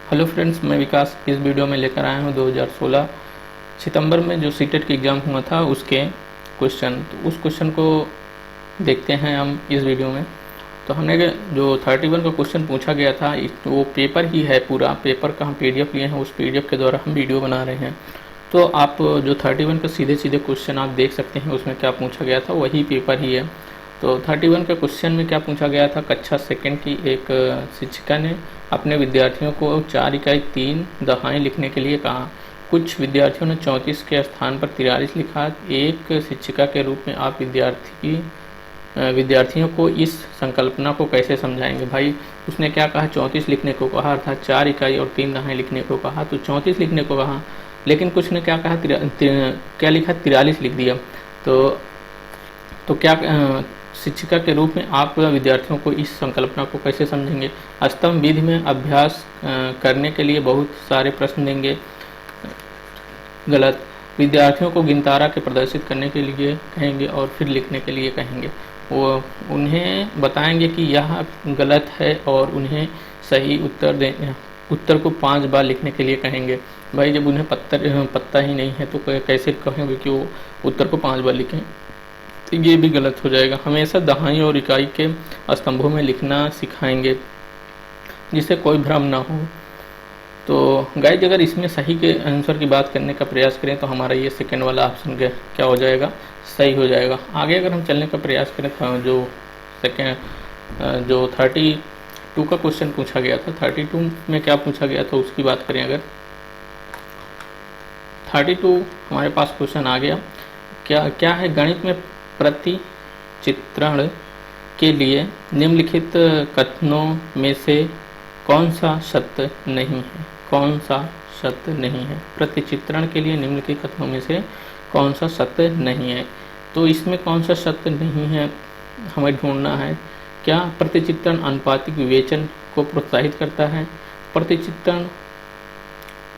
Hello friends, मैं विकास इस video में लेकर आया हूँ 2016 सितंबर में जो सीटेट की एग्ज़ाम हुआ था उसके क्वेश्चन। तो उस क्वेश्चन को देखते हैं हम इस वीडियो में। तो हमने जो 31 का क्वेश्चन पूछा गया था वो पेपर ही है, पूरा पेपर का हम पीडीएफ लिए हैं, उस पीडीएफ के द्वारा हम वीडियो बना रहे हैं। तो आप जो 31 का सीधे सीधे क्वेश्चन आप देख सकते हैं, उसमें क्या पूछा गया था वही पेपर ही है। तो 31 के क्वेश्चन में क्या पूछा गया था, कक्षा सेकंड की एक शिक्षिका ने अपने विद्यार्थियों को 4 इकाई 3 दफाएं लिखने के लिए कहा। कुछ विद्यार्थियों ने 34 के स्थान पर 43 लिखा। एक शिक्षिका के रूप में आप विद्यार्थियों को इस संकल्पना को कैसे समझाएंगे। भाई उसने क्या कहा, 34 लिखने को कहा था, 4 इकाई और 3 दफाएं लिखने को कहा, तो 34 लिखने को कहा, लेकिन कुछ ने क्या कहा, क्या लिखा, 43 लिख दिया। तो क्या शिक्षिका के रूप में आप विद्यार्थियों को इस संकल्पना को कैसे समझेंगे। स्तंभ विधि में अभ्यास करने के लिए बहुत सारे प्रश्न देंगे। गलत। विद्यार्थियों को गिनतारा के प्रदर्शित करने के लिए कहेंगे और फिर लिखने के लिए कहेंगे। वो उन्हें बताएंगे कि यह गलत है और उन्हें सही उत्तर को 5 बार लिखने के लिए कहेंगे। भाई जब उन्हें पता ही नहीं है तो कैसे कहेंगे कि वो उत्तर को 5 बार लिखें, तो ये भी गलत हो जाएगा। हमेशा दहाई और इकाई के स्तंभों में लिखना सिखाएंगे जिससे कोई भ्रम ना हो। तो गाइज अगर इसमें सही के आंसर की बात करने का प्रयास करें तो हमारा ये सेकेंड वाला ऑप्शन क्या हो जाएगा, सही हो जाएगा। आगे अगर हम चलने का प्रयास करें तो जो 32 का क्वेश्चन पूछा गया था, 32 में क्या पूछा गया था उसकी बात करें। अगर 32 हमारे पास क्वेश्चन आ गया, क्या है, गणित में प्रतिचित्रण के लिए निम्नलिखित कथनों में से कौन सा सत्य नहीं है, कौन सा सत्य नहीं है। प्रतिचित्रण के लिए निम्नलिखित कथनों में से कौन सा सत्य नहीं है। तो इसमें कौन सा सत्य नहीं है हमें ढूंढना है। क्या प्रतिचित्रण आनुपातिक विवेचन को प्रोत्साहित करता है। प्रतिचित्रण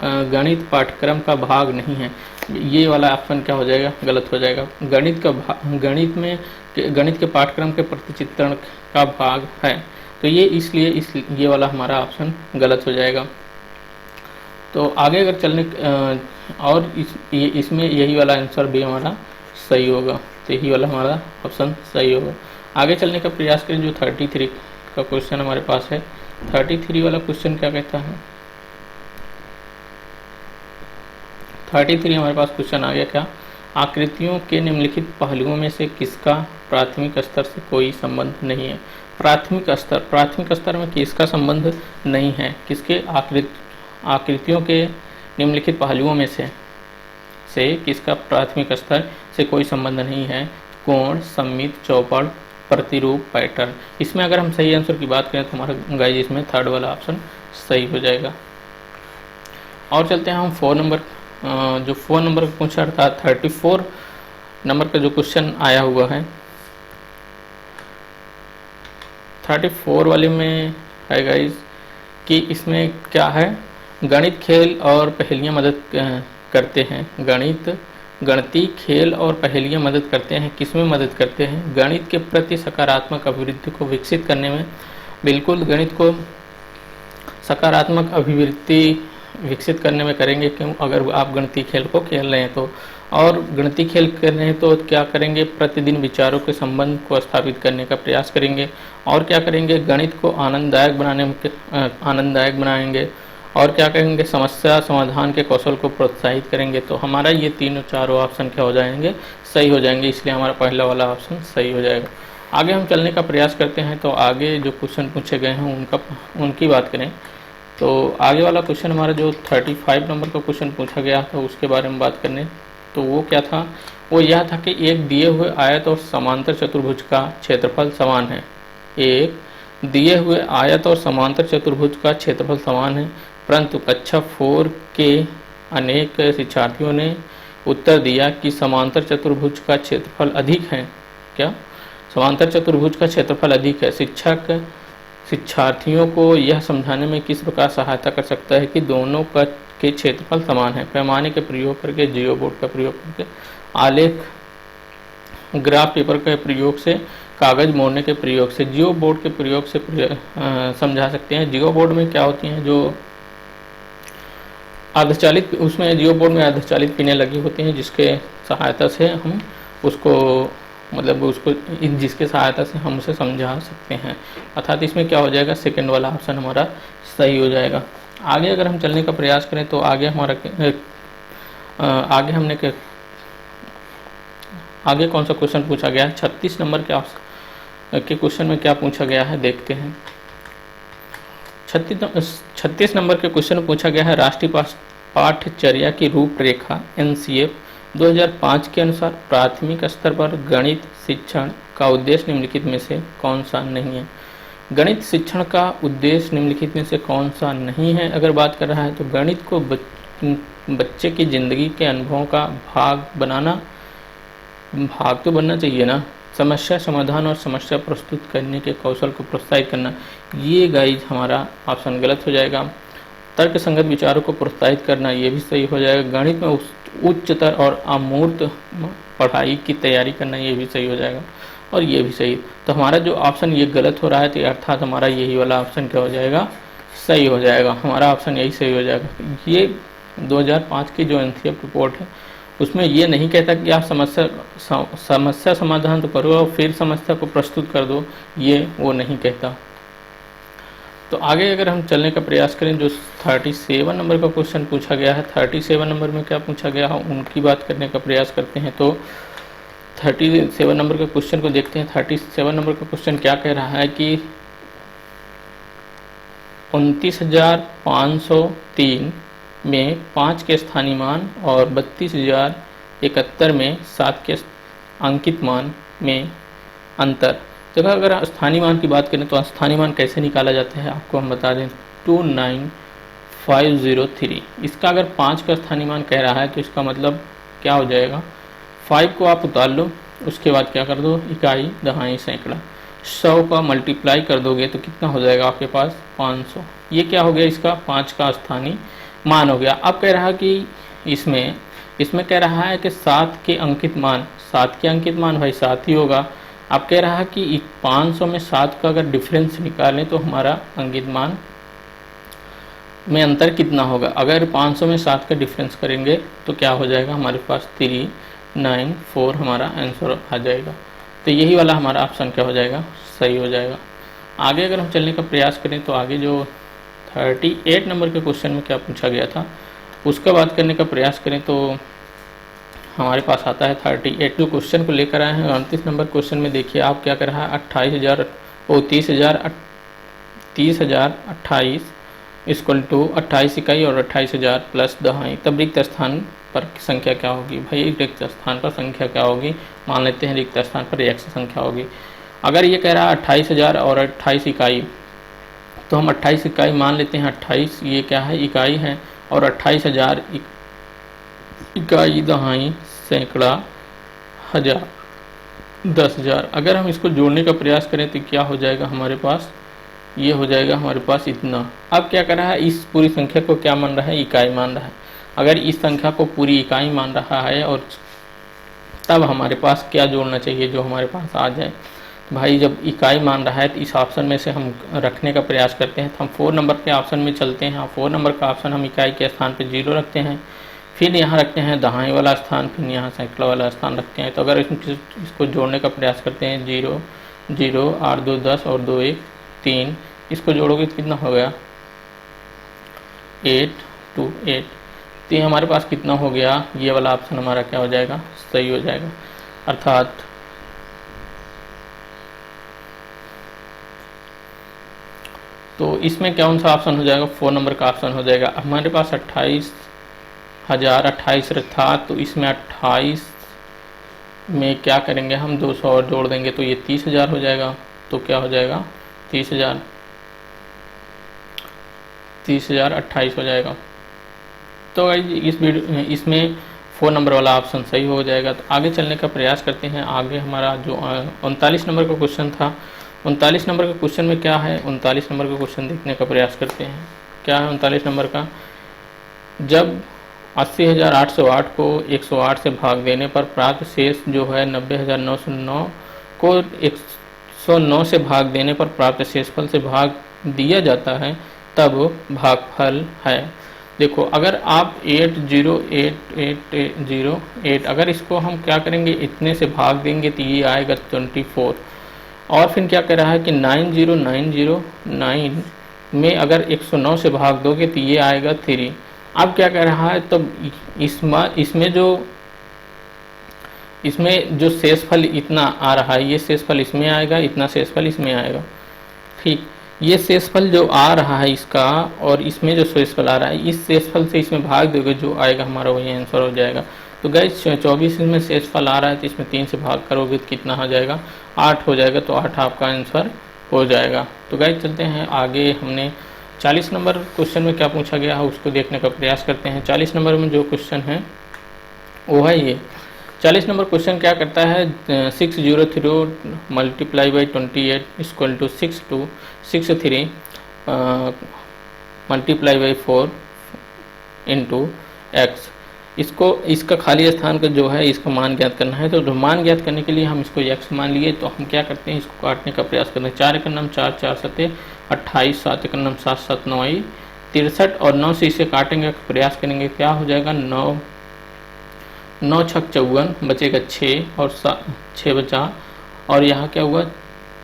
गणित पाठ्यक्रम का भाग नहीं है। ये वाला ऑप्शन क्या हो जाएगा, गलत हो जाएगा। गणित के पाठ्यक्रम के प्रतिचित्रण का भाग है, तो ये इसलिए ये वाला हमारा ऑप्शन गलत हो जाएगा। तो आगे अगर चलने और इसमें यही वाला आंसर भी हमारा सही होगा, तो यही वाला हमारा ऑप्शन सही होगा। आगे चलने का प्रयास करें। जो 33 का क्वेश्चन हमारे पास है, 33 वाला क्वेश्चन क्या कहता है। 33 हमारे पास क्वेश्चन आ गया, क्या आकृतियों के निम्नलिखित पहलुओं में से किसका प्राथमिक स्तर से कोई संबंध नहीं है। प्राथमिक स्तर में किसका संबंध नहीं है, किसके आकृतियों के निम्नलिखित पहलुओं में से किसका प्राथमिक स्तर से कोई संबंध नहीं है। कोण, सममित, चौपड़, प्रतिरूप, पैटर्न। इसमें अगर हम सही आंसर की बात करें तो हमारा गाइज इसमें थर्ड वाला ऑप्शन सही हो जाएगा। और चलते हैं हम 4 नंबर जो 4 नंबर का क्वेश्चन अर्थात 34 नंबर का जो क्वेश्चन आया हुआ है, 34 वाले में है गाइज कि इसमें क्या है, गणित, खेल और पहेलियाँ मदद करते हैं। गणितीय खेल और पहेलियाँ मदद करते हैं, किसमें मदद करते हैं, गणित के प्रति सकारात्मक अभिवृत्ति को विकसित करने में। बिल्कुल गणित को सकारात्मक अभिवृत्ति विकसित करने में करेंगे, क्यों, अगर आप गणितीय खेल को खेल रहे हैं तो। और गणितीय खेल कर रहे हैं तो क्या करेंगे, प्रतिदिन विचारों के संबंध को स्थापित करने का प्रयास करेंगे। और क्या करेंगे, गणित को आनंददायक बनाएंगे। और क्या करेंगे, समस्या समाधान के कौशल को प्रोत्साहित करेंगे। तो हमारा ये तीनों चारों ऑप्शन क्या हो जाएंगे, सही हो जाएंगे, इसलिए हमारा पहला वाला ऑप्शन सही हो जाएगा। आगे हम चलने का प्रयास करते हैं। तो आगे जो क्वेश्चन पूछे गए हैं उनकी बात करें तो आगे वाला क्वेश्चन हमारा जो 35 नंबर का क्वेश्चन पूछा गया था उसके बारे में बात करने। तो वो क्या था, वो यह था कि एक दिए हुए आयत और समांतर चतुर्भुज का क्षेत्रफल समान है। एक दिए हुए आयत और समांतर चतुर्भुज का क्षेत्रफल समान है, परंतु कक्षा 4 के अनेक शिक्षार्थियों ने उत्तर दिया कि समांतर चतुर्भुज का क्षेत्रफल अधिक है। क्या समांतर चतुर्भुज का क्षेत्रफल अधिक है। शिक्षक शिक्षार्थियों को यह समझाने में किस प्रकार सहायता कर सकता है कि दोनों के क्षेत्रफल समान है। पैमाने के प्रयोग करके, जियो बोर्ड का प्रयोग करके, आलेख ग्राफ पेपर के प्रयोग से, कागज मोड़ने के प्रयोग से, जियो बोर्ड के प्रयोग से समझा सकते हैं। जियो बोर्ड में क्या होती हैं, जो अर्धचालित, उसमें जियो बोर्ड में अर्धचालित पिनें लगी होती हैं जिसके सहायता से हम उसको मतलब उसको जिसके सहायता से हम उसे समझा सकते हैं। अर्थात इसमें क्या हो जाएगा, सेकंड वाला ऑप्शन हमारा सही हो जाएगा। आगे अगर हम चलने का प्रयास करें तो आगे हमारा आगे हमने आगे कौन सा क्वेश्चन पूछा गया है, 36 नंबर के क्वेश्चन में क्या पूछा गया है देखते हैं। 36 नंबर के क्वेश्चन में पूछा गया है राष्ट्रीय पाठ्यचर्या की रूपरेखा NCF 2005 के अनुसार प्राथमिक स्तर पर गणित शिक्षण का उद्देश्य निम्नलिखित में से कौन सा नहीं है। गणित शिक्षण का उद्देश्य निम्नलिखित में से कौन सा नहीं है अगर बात कर रहा है तो गणित को बच्चे की ज़िंदगी के अनुभवों का भाग तो बनना चाहिए ना। समस्या समाधान और समस्या प्रस्तुत करने के कौशल को प्रोत्साहित करना, ये गाइज हमारा ऑप्शन गलत हो जाएगा। तर्क संगत विचारों को प्रोत्साहित करना, ये भी सही हो जाएगा। गणित में उच्चतर और अमूर्त पढ़ाई की तैयारी करना, ये भी सही हो जाएगा और ये भी सही। तो हमारा जो ऑप्शन ये गलत हो रहा है तो अर्थात हमारा यही वाला ऑप्शन क्या हो जाएगा, सही हो जाएगा। हमारा ऑप्शन यही सही हो जाएगा। ये 2005 की जो NCF रिपोर्ट है उसमें ये नहीं कहता कि आप समस्या समाधान तो करो और फिर समस्या को प्रस्तुत कर दो, ये वो नहीं कहता। तो आगे अगर हम चलने का प्रयास करें, जो 37 नंबर का क्वेश्चन पूछा गया है, 37 नंबर में क्या पूछा गया है उनकी बात करने का प्रयास करते हैं। तो 37 नंबर के क्वेश्चन को देखते हैं। 37 नंबर का क्वेश्चन क्या कह रहा है कि 29,503 में 5 के स्थानीय मान और 32,071 में 7 के अंकित मान में अंतर। तो अगर स्थानीय मान की बात करें तो स्थानीय मान कैसे निकाला जाता है आपको हम बता दें, 29503। इसका अगर 5 का स्थानीय मान कह रहा है तो इसका मतलब क्या हो जाएगा, 5 को आप उतार लो, उसके बाद क्या कर दो, इकाई दहाई सैकड़ा, 100 का मल्टीप्लाई कर दोगे तो कितना हो जाएगा आपके पास, 500। ये क्या हो गया, इसका 5 का स्थानीय मान हो गया। अब कह रहा है कि इसमें कह रहा है कि 7 के अंकित मान, 7 के अंकित मान भाई 7 ही होगा। अब कह रहा है कि 500 में 7 का अगर डिफरेंस निकालें तो हमारा अंकित मान में अंतर कितना होगा। अगर 500 में 7 का डिफरेंस करेंगे तो क्या हो जाएगा, हमारे पास 394 हमारा आंसर आ जाएगा। तो यही वाला हमारा ऑप्शन क्या हो जाएगा, सही हो जाएगा। आगे अगर हम चलने का प्रयास करें तो आगे जो 38 नंबर के क्वेश्चन में क्या पूछा गया था उसका बात करने का प्रयास करें तो हमारे पास आता है 38 जो क्वेश्चन को लेकर आए हैं। 29 नंबर क्वेश्चन में देखिए आप क्या कर रहा है, 30,028 इक्वल टू 28 इकाई और 28,000 प्लस दहाई, तब रिक्त स्थान पर संख्या क्या होगी। भाई रिक्त स्थान पर संख्या क्या होगी, मान लेते हैं रिक्त स्थान पर x संख्या होगी। अगर ये कह रहा है 28,000 और 28 इकाई तो हम 28 इकाई मान लेते हैं, 28 ये क्या है, इकाई है, और 28,000 इकाई दहाई सैकड़ा हजार 10,000। अगर हम इसको जोड़ने का प्रयास करें तो क्या हो जाएगा हमारे पास, ये हो जाएगा हमारे पास इतना। अब क्या कर रहा है, इस पूरी संख्या को क्या मान रहा है, इकाई मान रहा है। अगर इस संख्या को पूरी इकाई मान रहा है और तब हमारे पास क्या जोड़ना चाहिए जो हमारे पास आ जाए। भाई जब इकाई मान रहा है तो इस ऑप्शन में से हम रखने का प्रयास करते हैं, तो हम 4 नंबर के ऑप्शन में चलते हैं। 4 नंबर का ऑप्शन हम इकाई के स्थान पे 0 रखते हैं, फिर यहाँ रखते हैं दहाई वाला स्थान, फिर यहाँ सैकड़ा वाला स्थान रखते हैं। तो अगर इसको जोड़ने का प्रयास करते हैं, 0 0 8 2 10 और 2 1 3, इसको जोड़ोगे तो कितना हो गया, 8 2 8। तो ये हमारे पास कितना हो गया, ये वाला ऑप्शन हमारा क्या हो जाएगा, सही हो जाएगा। अर्थात तो इसमें कौन सा ऑप्शन हो जाएगा, 4 नंबर का ऑप्शन हो जाएगा। हमारे पास 28,028 था, तो इसमें 28 में क्या करेंगे हम, 200 और जोड़ देंगे तो ये 30,000 हो जाएगा। तो क्या हो जाएगा, 30,028 हो जाएगा। तो इसमें 4 नंबर वाला ऑप्शन सही हो जाएगा। तो आगे चलने का प्रयास करते हैं। आगे हमारा जो 39 नंबर का क्वेश्चन था, 39 नंबर के क्वेश्चन में क्या है, 39 नंबर का क्वेश्चन देखने का प्रयास करते हैं। क्या है 39 नंबर का, जब 80,808 को 108 से भाग देने पर प्राप्त शेष जो है 90,909 को 109 से भाग देने पर प्राप्त शेषफल से भाग दिया जाता है, तब भागफल है। देखो अगर आप 80808 अगर इसको हम क्या करेंगे, इतने से भाग देंगे तो ये आएगा 24। और फिर क्या कह रहा है कि 90909 में अगर 109 से भाग दोगे तो ये आएगा 3। अब क्या कह रहा है, तो इसमें जो शेषफल इतना आ रहा है, ये शेषफल इसमें आएगा, इतना शेषफल इसमें आएगा। ठीक, ये शेषफल जो आ रहा है इसका और इसमें जो शेषफल आ रहा है, इस शेषफल से इसमें भाग दोगे जो आएगा हमारा वही आंसर हो जाएगा। तो गाइस 24 इसमें शेषफल आ रहा है तो इसमें 3 से भाग करोगे तो कितना हो जाएगा, 8 हो जाएगा। तो 8 आपका आंसर हो जाएगा। तो गाइस चलते हैं आगे। हमने 40 नंबर क्वेश्चन में क्या पूछा गया है उसको देखने का प्रयास करते हैं। 40 नंबर में जो क्वेश्चन है वो है ये। 40 नंबर क्वेश्चन क्या करता है, 603 multiply by 28 equal to 63 multiply by 4 into x. इसका खाली स्थान का जो है इसका मान ज्ञात करना है। तो मान ज्ञात करने के लिए हम इसको x मान लिए, तो हम क्या करते हैं, इसको काटने का प्रयास करते हैं। 4 एक नम 4, 4 सते 28, 7 एक नम 7, 7 9 63 और 9 से इसे काटेंगे प्रयास करेंगे, क्या हो जाएगा 9 छक 54, बचेगा 6 और 6 बचा, और यहाँ क्या हुआ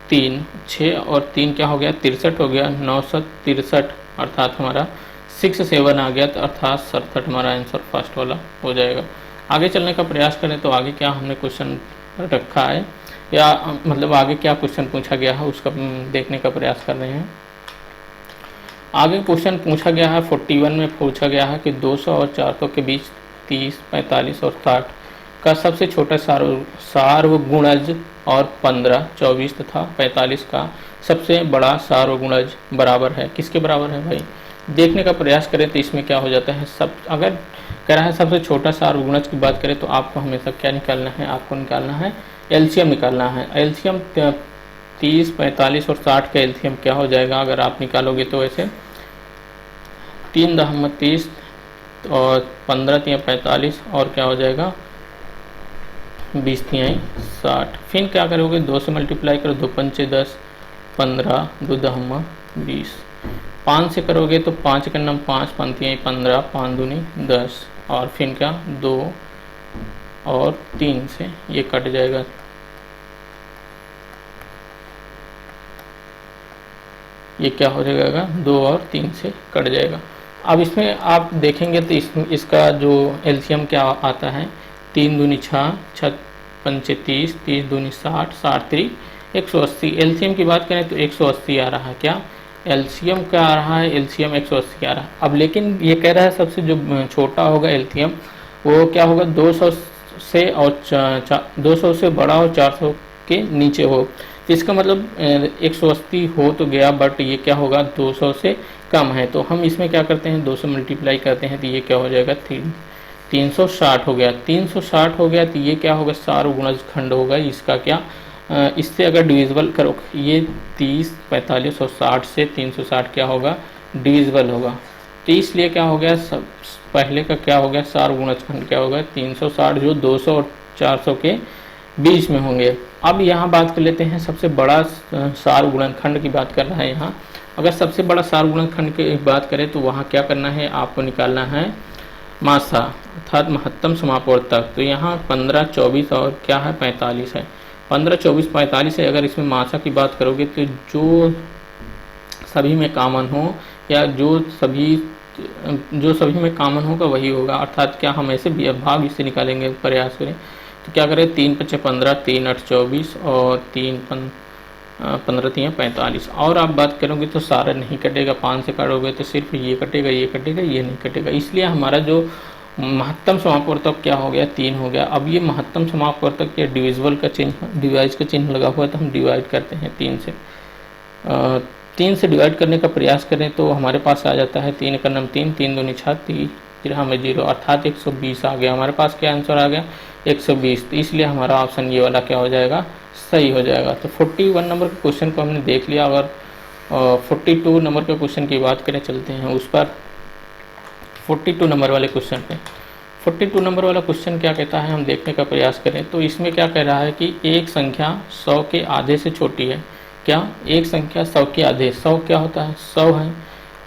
3, 6 और 3 क्या हो गया 63 हो गया, 963 अर्थात हमारा 67 आ गया, तो अर्थात 67 हमारा आंसर फर्स्ट वाला हो जाएगा। आगे चलने का प्रयास करें तो आगे क्या हमने क्वेश्चन रखा है, या मतलब आगे क्या क्वेश्चन पूछा गया है उसका देखने का प्रयास कर रहे हैं। आगे क्वेश्चन पूछा गया है 41 में पूछा गया है कि 200 और 400 के बीच 30, 45 और 60 का सबसे छोटा सार्वगुणज और 15, 24 तथा 45 का सबसे बड़ा सार्वगुणज बराबर है। किसके बराबर है भाई, देखने का प्रयास करें तो इसमें क्या हो जाता है, अगर कह रहा है सबसे छोटा सार्वगुणज की बात करें तो आपको हमेशा क्या निकालना है, आपको निकालना है एलसीएम निकालना है। एलसीएम 30, 45 और 60 का एलसीएम क्या हो जाएगा अगर आप निकालोगे तो ऐसे 3 दहम 30 और 15 तिया 45 और क्या हो जाएगा 20 तिया 60। फिर क्या करोगे 2 से मल्टीप्लाई करो, 2 पंचे 10, 15, 2 दहम 20। 5 से करोगे तो 5 का नम 5, 5 तिया 15, 5 दूनी 10 और फिर क्या 2 और 3 से ये कट जाएगा, ये क्या हो जाएगा 2 और 3 से कट जाएगा। अब इसमें आप देखेंगे तो इसका जो एलसीएम क्या आता है, 3 दूनी 6, 6 पंचे 30, 30 दूनी 60, 60 3 180। एलसीएम की बात करें तो 180 आ रहा है, क्या एलसीएम क्या आ रहा है, एलसीएम 180 आ रहा है। अब लेकिन ये कह रहा है सबसे जो छोटा होगा एलसीएम वो क्या होगा 200 से और 200 से बड़ा और 400 के नीचे हो। इसका मतलब 180 हो तो गया, बट ये क्या होगा 200 से कम है। तो हम इसमें क्या करते हैं 2 से मल्टीप्लाई करते हैं तो ये क्या हो जाएगा 360 हो गया। 360 हो गया तो ये क्या होगा सार्वगुणज खंड होगा इसका, क्या इससे अगर डिविजिबल करो ये 30, 45 और 60 से 360 क्या होगा डिविजिबल होगा। तो इसलिए क्या हो गया सब पहले का क्या हो गया सार्वगुणज खंड क्या होगा 360 जो 200 और 400 के बीच में होंगे। अब यहाँ बात कर लेते हैं सबसे बड़ा सार्वगुणनखंड की बात कर रहा है यहाँ। अगर सबसे बड़ा सार्वगुणनखंड की बात करें तो वहाँ क्या करना है, आपको निकालना है मासा अर्थात महत्तम समापवर्तक। तो यहाँ 15, 24 और क्या है 45 है। 15, 24, 45 है। अगर इसमें मासा की बात करोगे तो जो सभी में कॉमन हो या जो सभी में कॉमन होगा वही होगा, अर्थात क्या हम ऐसे भी भाग इससे निकालेंगे प्रयास करें तो क्या करें 3 5 15, 3 8 24 और 3 15 3 45। और आप बात करोगे तो सारा नहीं कटेगा, 5 से काटोगे तो सिर्फ ये कटेगा, ये कटेगा, ये नहीं कटेगा। इसलिए हमारा जो महत्तम समापवर्तक क्या हो गया 3 हो गया। अब ये महत्तम समापवर्तक के डिविजिबल का चिन्ह डिवाइड का चिन्ह लगा हुआ है तो हम डिवाइड करते हैं 3 से। 3 से डिवाइड करने का प्रयास करें तो हमारे पास आ जाता है 3 का नम 3, 3 दूनी 6, 3 हमें 0 अर्थात 120 आ गया। हमारे पास क्या आंसर आ गया 120। तो इसलिए हमारा ऑप्शन ये वाला क्या हो जाएगा सही हो जाएगा। तो 41 नंबर के क्वेश्चन को हमने देख लिया। अगर 42 नंबर के क्वेश्चन की बात करें चलते हैं उस पर। 42 नंबर वाले क्वेश्चन पे 42 नंबर वाला क्वेश्चन क्या कहता है हम देखने का प्रयास करें तो इसमें क्या कह रहा है कि एक संख्या 100 के आधे से छोटी है। क्या एक संख्या 100 के आधे, 100 क्या होता है 100 है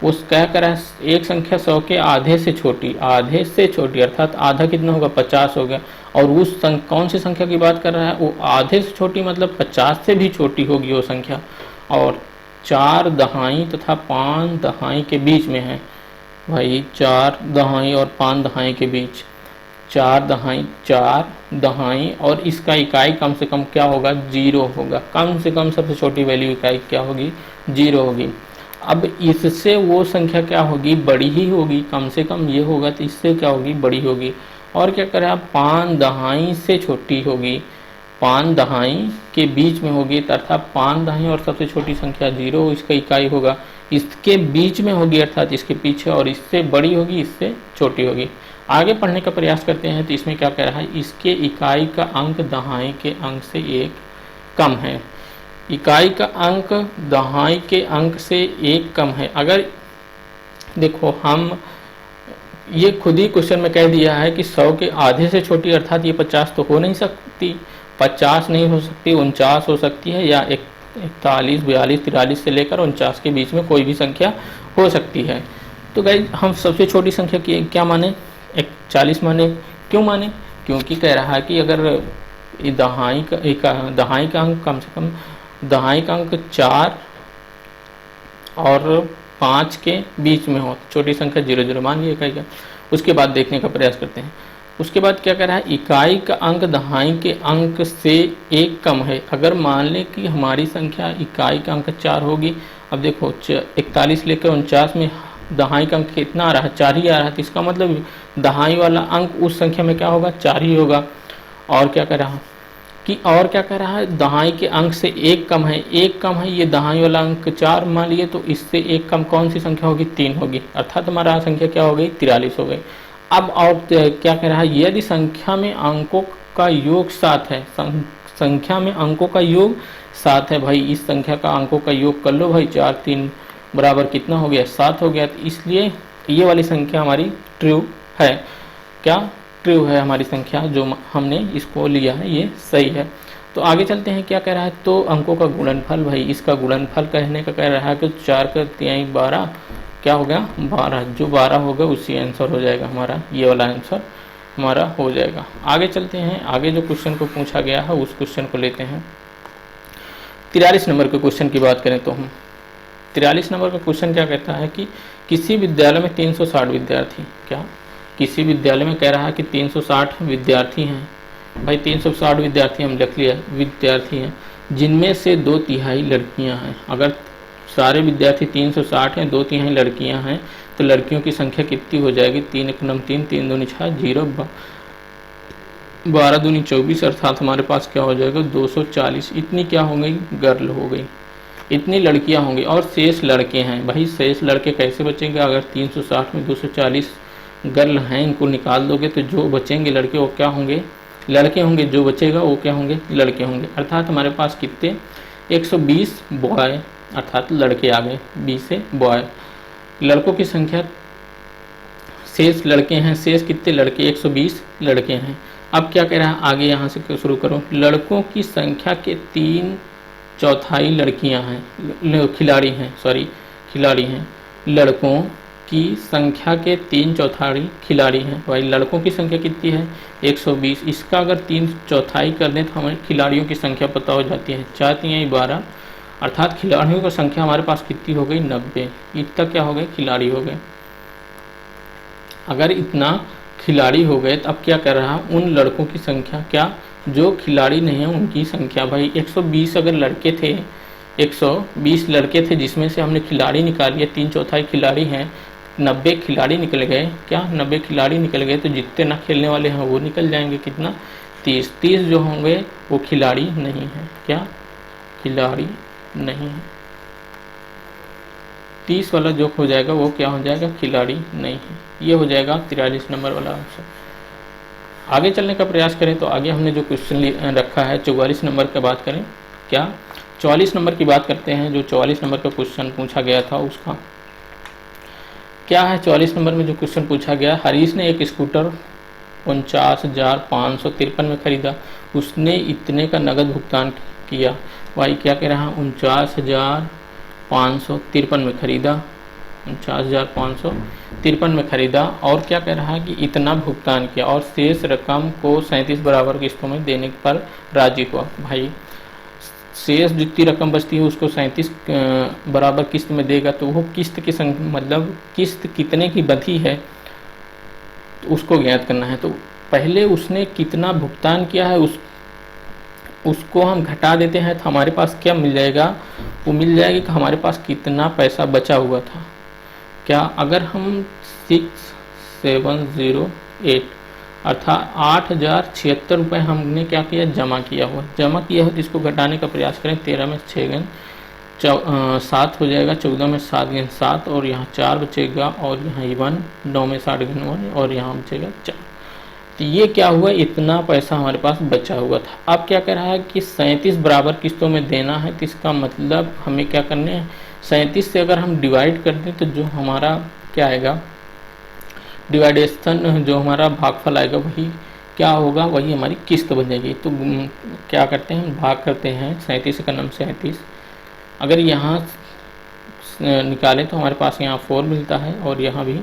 उस क्या करा है, एक संख्या 100 के आधे से छोटी, आधे से छोटी अर्थात आधा कितना होगा 50 हो गया। और उस कौन सी संख्या की बात कर रहा है, वो आधे से छोटी मतलब 50 से भी छोटी होगी वो संख्या, और 4 दहाई तथा 5 दहाई के बीच में है। भाई 4 दहाई और 5 दहाई के बीच, 4 दहाई 4 दहाई, और इसका इकाई कम से कम क्या होगा 0 होगा। कम से कम सबसे छोटी वैल्यू इकाई क्या होगी 0 होगी। अब इससे वो संख्या क्या होगी बड़ी ही होगी, कम से कम ये होगा तो इससे क्या होगी बड़ी होगी। और क्या करें आप 5 दहाई से छोटी होगी, 5 दहाई के बीच में होगी अर्थात 5 दहाई और सबसे छोटी संख्या 0 इसका इकाई होगा, इसके बीच में होगी अर्थात इसके पीछे, और इससे बड़ी होगी इससे छोटी होगी। आगे पढ़ने का प्रयास करते हैं तो इसमें क्या कह रहा है, इसके इकाई का अंक दहाई के अंक से 1 कम है। इकाई का अंक दहाई के अंक से 1 कम है। अगर देखो हम ये खुद ही क्वेश्चन में कह दिया है कि 100 के आधे से छोटी अर्थात ये 50 तो हो नहीं सकती, 50 नहीं हो सकती, 49 हो सकती है, या 41, 42, 43 से लेकर 49 के बीच में कोई भी संख्या हो सकती है। तो गाइस हम सबसे छोटी संख्या की क्या माने 40 माने। क्यों माने, क्योंकि कह रहा है कि अगर दहाई का अंक कम से कम दहाई का अंक 4 और 5 के बीच में हो, छोटी संख्या 0 0 मान लिया इकाई का। उसके बाद देखने का प्रयास करते हैं। उसके बाद क्या कह रहा है, इकाई का अंक दहाई के अंक से 1 कम है। अगर मान लें कि हमारी संख्या इकाई का अंक 4 होगी, अब देखो 41 लेकर 49 में दहाई का अंक कितना आ रहा है 4 ही आ रहा है, तो इसका मतलब दहाई वाला अंक उस संख्या में क्या होगा 4 ही होगा। और क्या कह रहा क्या कह रहा है, दहाई के अंक से 1 कम है, 1 कम है, ये दहाई वाला अंक 4 मान लिए, तो इससे 1 कम कौन सी संख्या होगी 3 होगी, अर्थात हमारा संख्या क्या हो गई 43 हो गई। अब और क्या कह रहा है, यदि संख्या में अंकों का योग 7 है, संख्या में अंकों का योग 7 है, भाई इस संख्या का अंकों का योग कर लो भाई, 4 3 बराबर कितना हो गया 7 हो गया, तो इसलिए ये वाली संख्या हमारी ट्रू है। क्या ट्रू है हमारी संख्या, जो हमने इसको लिया है ये सही है। तो आगे चलते हैं, क्या कह रहा है, तो अंकों का गुणनफल, भाई इसका गुणनफल कहने का कह रहा है कि 4 का 3 12 क्या हो गया 12, जो 12 होगा उसी आंसर हो जाएगा हमारा, ये वाला आंसर हमारा हो जाएगा। आगे चलते हैं, आगे जो क्वेश्चन को पूछा गया है उस क्वेश्चन को लेते हैं। 43 नंबर के क्वेश्चन की बात करें तो हम 43 नंबर का क्वेश्चन क्या कहता है कि किसी विद्यालय में 360 विद्यार्थी, क्या किसी विद्यालय में कह रहा है कि 360 विद्यार्थी हैं। भाई 360 विद्यार्थी हम लिख लिया विद्यार्थी हैं, जिनमें से 2/3 लड़कियां हैं। अगर सारे विद्यार्थी 360 हैं, 2/3 लड़कियां हैं, तो लड़कियों की संख्या कितनी हो जाएगी 3 1 9 3 3 2 6 0 12 दूनी 24, अर्थात हमारे पास क्या हो जाएगा 240। इतनी क्या हो गई गर्ल हो गई, इतनी लड़कियां होंगी, और शेष लड़के हैं। भाई शेष लड़के कैसे बचेंगे, अगर 360 में 240 गर्ल हैं, इनको निकाल दोगे तो जो बचेंगे लड़के वो क्या होंगे लड़के होंगे, जो बचेगा वो क्या होंगे लड़के होंगे। अर्थात हमारे पास कितने 120 बॉय, अर्थात लड़के आ गए, 20 से बॉय। लड़कों की संख्या शेष लड़के हैं, शेष कितने लड़के 120 लड़के हैं। अब क्या कह रहा है आगे, यहाँ से शुरू करो, लड़कों की संख्या के 3/4 लड़कियां हैं, खिलाड़ी हैं। लड़कों की संख्या के 3/4 खिलाड़ी हैं। भाई लड़कों की संख्या कितनी है 120, इसका अगर 3/4 कर दें तो हमें खिलाड़ियों की संख्या पता हो जाती है, 4 3 12, अर्थात खिलाड़ियों की संख्या हमारे पास कितनी हो गई 90। इतना क्या हो गए खिलाड़ी हो गए। अगर इतना खिलाड़ी हो गए तो अब क्या कर रहा है, उन लड़कों की संख्या क्या जो खिलाड़ी नहीं है उनकी संख्या। भाई 120 अगर लड़के थे, 120 लड़के थे जिसमें से हमने खिलाड़ी निकाल लिया, 3/4 खिलाड़ी हैं, 90 खिलाड़ी निकल गए। क्या 90 खिलाड़ी निकल गए, तो जितने ना खेलने वाले हैं वो निकल जाएंगे, कितना 30 जो होंगे वो खिलाड़ी नहीं है। क्या खिलाड़ी नहीं है, 30 वाला जो हो जाएगा वो क्या हो जाएगा खिलाड़ी नहीं है। ये हो जाएगा 43 नंबर वाला आंसर। आगे चलने का प्रयास करें तो आगे हमने जो क्वेश्चन रखा है 44 नंबर की बात करें, क्या 44 नंबर की बात करते हैं। जो 44 नंबर का क्वेश्चन पूछा गया था उसका क्या है, 44 नंबर में जो क्वेश्चन पूछा गया, हरीश ने एक स्कूटर 49,553 में खरीदा, उसने इतने का नगद भुगतान किया। भाई क्या कह रहा है 49,553 में खरीदा, 49,553 में खरीदा और क्या कह रहा है कि इतना भुगतान किया और शेष रकम को 37 बराबर किस्तों में देने पर राजी हुआ। भाई शेष जितनी रकम बचती है उसको 37 बराबर किस्त में देगा, तो वो किस्त की मतलब किस्त कितने की बची है तो उसको ज्ञात करना है। तो पहले उसने कितना भुगतान किया है उसको हम घटा देते हैं, तो हमारे पास क्या मिल जाएगा, वो मिल जाएगा कि हमारे पास कितना पैसा बचा हुआ था। क्या अगर हम 6708 अर्थात 8,076 रुपये हमने क्या किया, जमा किया हुआ तो इसको घटाने का प्रयास करें। 13 में 6 गेंद 7 हो जाएगा, 14 में 7 गेंद 7 और यहाँ 4 बचेगा और यहाँ 1, 9 में 60 गेंद 1 और यहाँ बचेगा 4। तो ये क्या हुआ, इतना पैसा हमारे पास बचा हुआ था। अब क्या कह रहा है कि 37 बराबर किस्तों में देना है, तो इसका मतलब हमें क्या करने हैं, 37 से अगर हम डिवाइड कर दें तो जो हमारा क्या आएगा, डिवाइडेशन जो हमारा भागफल आएगा वही क्या होगा, वही हमारी किस्त बन जाएगी। तो क्या करते हैं, भाग करते हैं 37 का नाम 37, अगर यहाँ निकालें तो हमारे पास यहाँ 4 मिलता है और यहाँ भी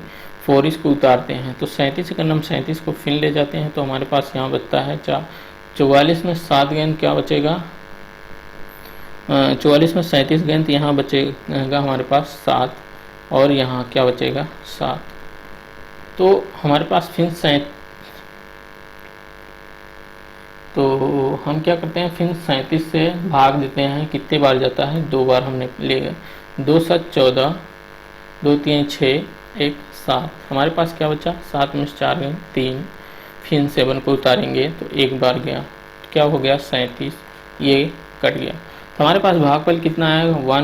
4 इसको उतारते हैं, तो 37 का नाम 37 को फिर ले जाते हैं, तो हमारे पास यहाँ बचता है 44 में 7 गेंद क्या बचेगा, 44 में 37 गेंद, यहाँ बचेगा हमारे पास 7 और यहाँ क्या बचेगा 7। तो हमारे पास फिर तो हम क्या करते हैं, फिर 37 से भाग देते हैं, कितने बार जाता है, 2 बार हमने लेगा, 2 7 14, 2 3 6 1 7, हमारे पास क्या बचा 7 में 4 गेंद 3, फिर 7 को उतारेंगे तो 1 बार गया, तो क्या हो गया 37, ये कट गया। तो हमारे पास भागफल कितना आएगा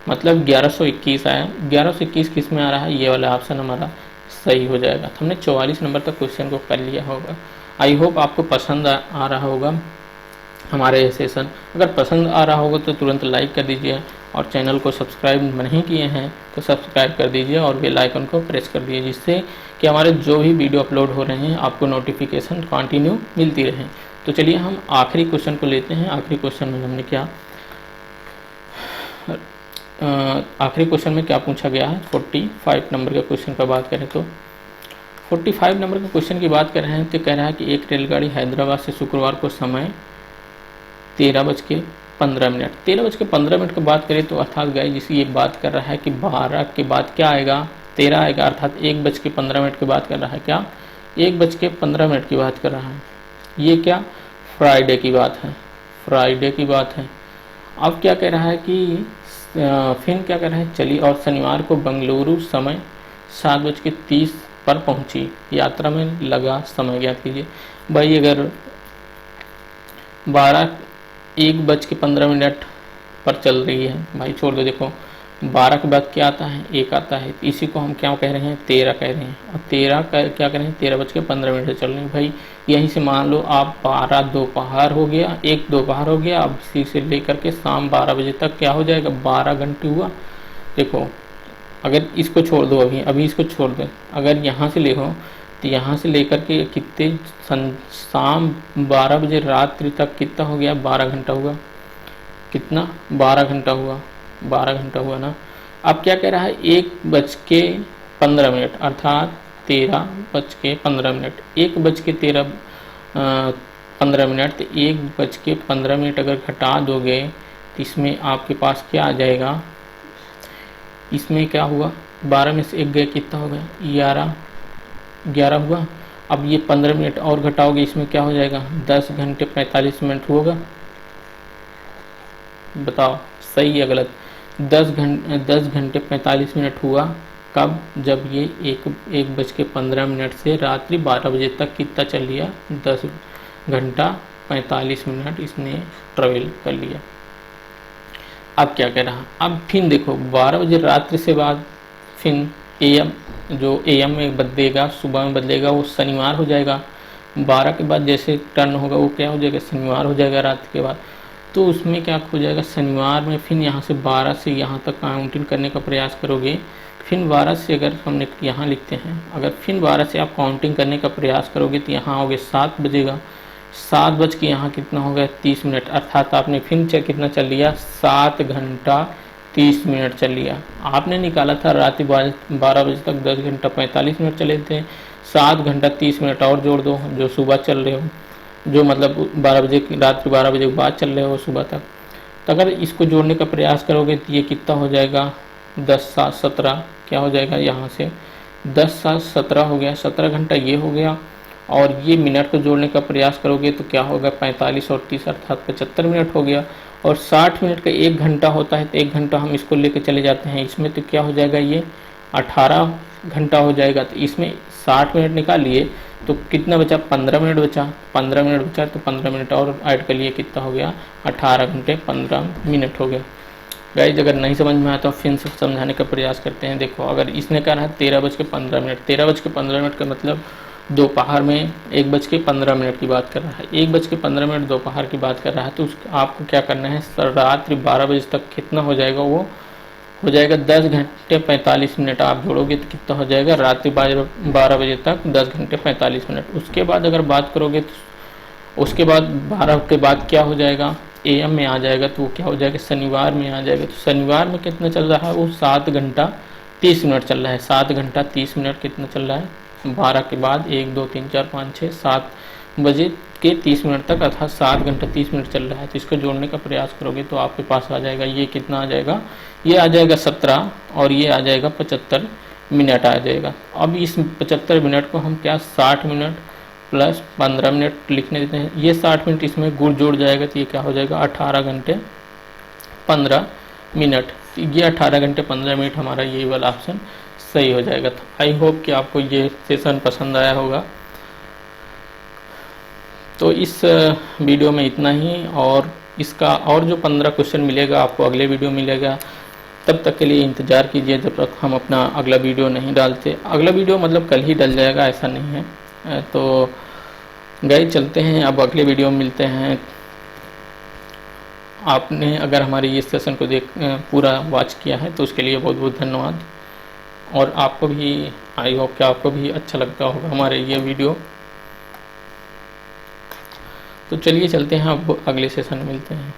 मतलब 1121 आया। 1121 किस में आ रहा है, ये वाला ऑप्शन हमारा सही हो जाएगा। तो हमने 44 नंबर तक क्वेश्चन को कर लिया होगा। आई होप आपको पसंद आ रहा होगा हमारा ये सेशन। अगर पसंद आ रहा होगा तो तुरंत लाइक कर दीजिए और चैनल को सब्सक्राइब नहीं किए हैं तो सब्सक्राइब कर दीजिए और बेल आइकन को प्रेस कर दीजिए, जिससे कि हमारे जो भी वीडियो अपलोड हो रहे हैं आपको नोटिफिकेशन कंटिन्यू मिलती रहे। तो चलिए हम आखिरी क्वेश्चन को लेते हैं। आखिरी क्वेश्चन में हमने क्या आखिरी क्वेश्चन में क्या पूछा गया है, 45 नंबर के क्वेश्चन का बात करें तो 45 नंबर के क्वेश्चन की बात कर रहे हैं तो कह रहा है कि एक रेलगाड़ी हैदराबाद से शुक्रवार को समय 13:15। 13:15 की बात करें तो अर्थात गाइस जिसकी ये बात कर रहा है कि 12 के बाद क्या आएगा, 13 आएगा, अर्थात 1:15 की बात कर रहा है। क्या 1:15 की बात कर रहा है, ये क्या फ्राइडे की बात है, फ्राइडे की बात है। अब क्या कह रहा है कि फिर क्या कर रहे हैं, चली और शनिवार को बेंगलुरु समय 7:30 पर पहुंची, यात्रा में लगा समय ज्ञात कीजिए। भाई अगर 1:15 पर चल रही है, भाई छोड़ दो, देखो 12 के बाद क्या आता है, 1 आता है, तो इसी को हम क्या कह रहे हैं 13 कह रहे हैं। और 13 का क्या कह रहे हैं 13:15 से चल रही है। भाई यहीं से मान लो आप 12 दोपहर हो गया, 1 दोपहर हो गया, अब इसी से लेकर के शाम 12 बजे तक क्या हो जाएगा 12 घंटे हुआ। देखो अगर इसको छोड़ दो, अभी इसको छोड़ दो, अगर यहाँ से देखो तो यहाँ से लेकर के कितने शाम 12 बजे रात्रि तक कितना हो गया 12 घंटा हुआ, कितना 12 घंटा हुआ, 12 घंटा हुआ ना। अब क्या कह रहा है 1:15 अर्थात 13:15, 1:15 तो 1:15 अगर घटा दोगे तो इसमें आपके पास क्या आ जाएगा, इसमें क्या हुआ 12 में से 1 गया, कितना हो गया 11 हुआ। अब ये 15 मिनट और घटाओगे, इसमें क्या हो जाएगा 10 घंटे 45 मिनट होगा। बताओ सही या गलत, 10 घंटे 45 मिनट हुआ कब, जब ये 1:15 से रात्रि 12 बजे तक कितना चल लिया 10 घंटा 45 मिनट इसने ट्रेवल कर लिया। अब क्या कह रहा, अब फिर देखो 12 बजे रात्रि से बाद फिर AM जो AM में बदलेगा, सुबह में बदलेगा, वो शनिवार हो जाएगा। 12 के बाद जैसे टर्न होगा वो क्या हो जाएगा शनिवार हो जाएगा रात के बाद। तो उसमें क्या हो जाएगा शनिवार में फिर यहाँ से 12 से यहाँ तक काउंटिंग करने का प्रयास करोगे। फिर 12 से अगर हमने यहाँ लिखते हैं, अगर फिर 12 से आप काउंटिंग करने का प्रयास करोगे तो यहाँ आओगे 7 बजेगा, 7 बज के यहाँ कितना हो गया 30 मिनट, अर्थात आपने फिर कितना चल लिया 7 घंटा 30 मिनट चल लिया। आपने निकाला था रात 12 बजे तक 10 घंटा 45 मिनट चले थे, 7 घंटा 30 मिनट और जोड़ दो जो सुबह चल रहे हो, जो मतलब 12 बजे रात्रि 12 बजे के बाद चल रहे हो सुबह तक। तो अगर इसको जोड़ने का प्रयास करोगे तो ये कितना हो जाएगा, 10 7 17 क्या हो जाएगा, यहाँ से 10 7 17 हो गया, 17 घंटा ये हो गया। और ये मिनट को जोड़ने का प्रयास करोगे तो क्या होगा, 45 और 30 अर्थात 75 मिनट हो गया। और 60 मिनट का 1 घंटा होता है, तो 1 घंटा हम इसको लेके चले जाते हैं इसमें, तो क्या हो जाएगा, ये 18 घंटा हो जाएगा। तो इसमें 60 मिनट निकालिए तो कितना बचा, 15 मिनट बचा, 15 मिनट बचा तो 15 मिनट और ऐड कर लिए, कितना हो गया, 18 घंटे 15 मिनट हो गया। गाइज अगर नहीं समझ में आता तो फिर से समझाने का प्रयास करते हैं। देखो अगर इसने कहा है 13:15 मिनट, 13:15 मिनट का मतलब दोपहर में 1:15 मिनट की बात कर रहा है, 1:15 मिनट दोपहर की बात कर रहा है। तो आपको क्या करना है, रात्रि 12 बजे तक कितना हो जाएगा, वो हो जाएगा 10 घंटे 45 मिनट। आप जोड़ोगे तो कितना हो जाएगा, रात्रि 12 बजे तक 10 घंटे 45 मिनट। उसके बाद अगर बात करोगे तो उसके बाद 12 के बाद क्या हो जाएगा, AM में आ जाएगा, तो वो क्या हो जाएगा, शनिवार में आ जाएगा। तो शनिवार में कितना चल रहा है, वो 7 घंटा 30 मिनट चल रहा है, 7 घंटा 30 मिनट कितना चल रहा है, 12 के बाद 1 2 3 4 5 6 7 बजे के 30 मिनट तक, अर्थात 7 घंटा 30 मिनट चल रहा है। तो इसको जोड़ने का प्रयास करोगे तो आपके पास आ जाएगा, ये कितना आ जाएगा, ये आ जाएगा 17 और ये आ जाएगा 75 मिनट आ जाएगा। अब इस 75 मिनट को हम क्या 60 मिनट प्लस 15 मिनट लिखने देते हैं, ये 60 मिनट इसमें गुड़ जोड़ जाएगा तो ये क्या हो जाएगा, 18 घंटे 15 मिनट। ये 18 घंटे 15 मिनट हमारा ये वाला ऑप्शन सही हो जाएगा। तो आई होप कि आपको ये सेशन पसंद आया होगा। तो इस वीडियो में इतना ही, और इसका और जो 15 क्वेश्चन मिलेगा आपको अगले वीडियो मिलेगा। तब तक के लिए इंतज़ार कीजिए जब तक हम अपना अगला वीडियो नहीं डालते। अगला वीडियो मतलब कल ही डल जाएगा ऐसा नहीं है। तो गाइस चलते हैं, अब अगले वीडियो में मिलते हैं। आपने अगर हमारे ये सेशन को पूरा वॉच किया है तो उसके लिए बहुत बहुत धन्यवाद। और आपको भी आई होप कि आपको भी अच्छा लगता होगा हमारे ये वीडियो। तो चलिए चलते हैं, अब अगले सेशन में मिलते हैं।